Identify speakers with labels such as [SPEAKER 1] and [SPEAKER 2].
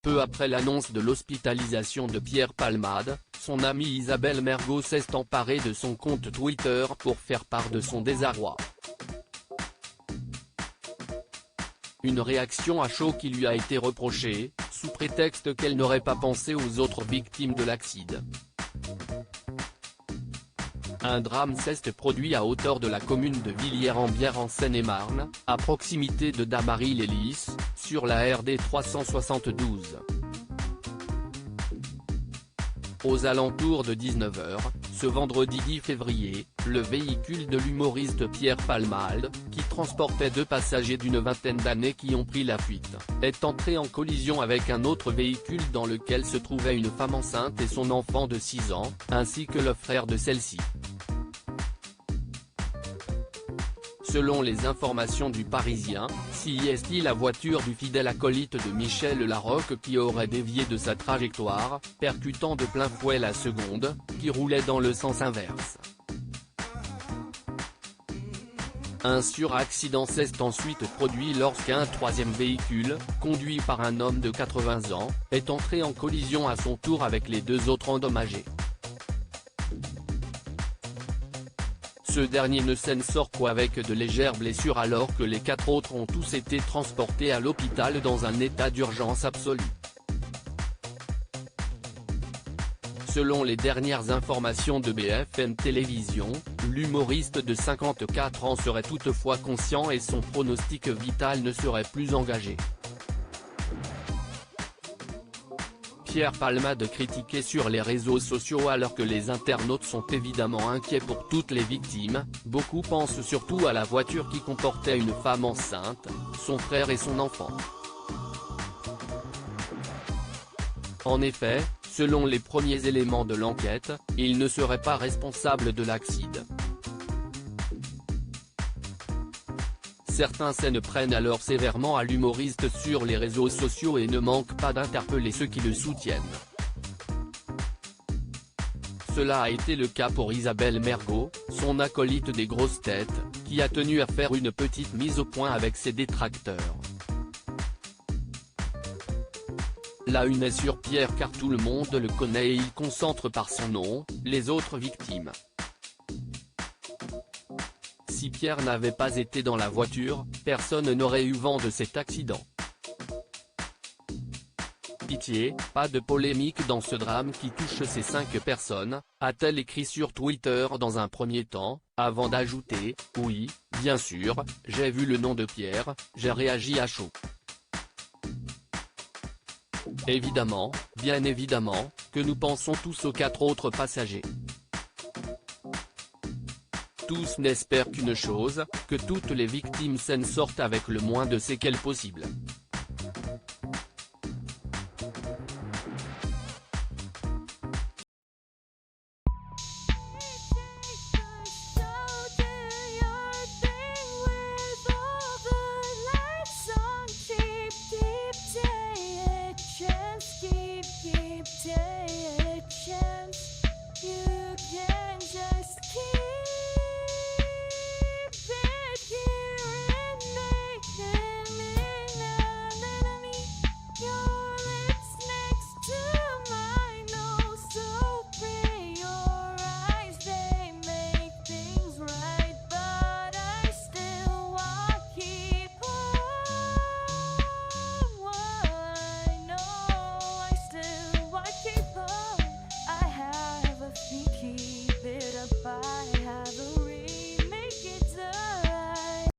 [SPEAKER 1] Peu après l'annonce de l'hospitalisation de Pierre Palmade, son amie Isabelle Mergo s'est emparée de son compte Twitter pour faire part de son désarroi. Une réaction à chaud qui lui a été reprochée, sous prétexte qu'elle n'aurait pas pensé aux autres victimes de l'accident. Un drame s'est produit à hauteur de la commune de Villiers-en-Bière en Seine-et-Marne, à proximité de Damary-les-Lys, sur la RD 372. Aux alentours de 19 h, ce vendredi 10 février, le véhicule de l'humoriste Pierre Palmade, qui transportait 2 passagers d'une vingtaine d'années qui ont pris la fuite, est entré en collision avec un autre véhicule dans lequel se trouvait une femme enceinte et son enfant de 6 ans, ainsi que le frère de celle-ci. Selon les informations du Parisien, c'est la voiture du fidèle acolyte de Michel Larocque qui aurait dévié de sa trajectoire, percutant de plein fouet la seconde, qui roulait dans le sens inverse. Un suraccident s'est ensuite produit lorsqu'un troisième véhicule, conduit par un homme de 80 ans, est entré en collision à son tour avec les 2 autres endommagés. Ce dernier ne s'en sort qu'avec de légères blessures alors que les 4 autres ont tous été transportés à l'hôpital dans un état d'urgence absolue. Selon les dernières informations de BFM Télévision, l'humoriste de 54 ans serait toutefois conscient et son pronostic vital ne serait plus engagé. Pierre Palmade critiqué sur les réseaux sociaux alors que les internautes sont évidemment inquiets pour toutes les victimes, beaucoup pensent surtout à la voiture qui comportait une femme enceinte, son frère et son enfant. En effet, selon les premiers éléments de l'enquête, il ne serait pas responsable de l'accident. Certains s'en prennent alors sévèrement à l'humoriste sur les réseaux sociaux et ne manquent pas d'interpeller ceux qui le soutiennent. Cela a été le cas pour Isabelle Mergo, son acolyte des grosses têtes, qui a tenu à faire une petite mise au point avec ses détracteurs. La une est sur Pierre car tout le monde le connaît et il concentre par son nom, les autres victimes. Si Pierre n'avait pas été dans la voiture, personne n'aurait eu vent de cet accident. Pitié, pas de polémique dans ce drame qui touche ces 5 personnes, a-t-elle écrit sur Twitter dans un premier temps, avant d'ajouter « Oui, bien sûr, j'ai vu le nom de Pierre, j'ai réagi à chaud ». Évidemment, bien évidemment, que nous pensons tous aux 4 autres passagers. Tous n'espèrent qu'une chose, que toutes les victimes s'en sortent avec le moins de séquelles possible.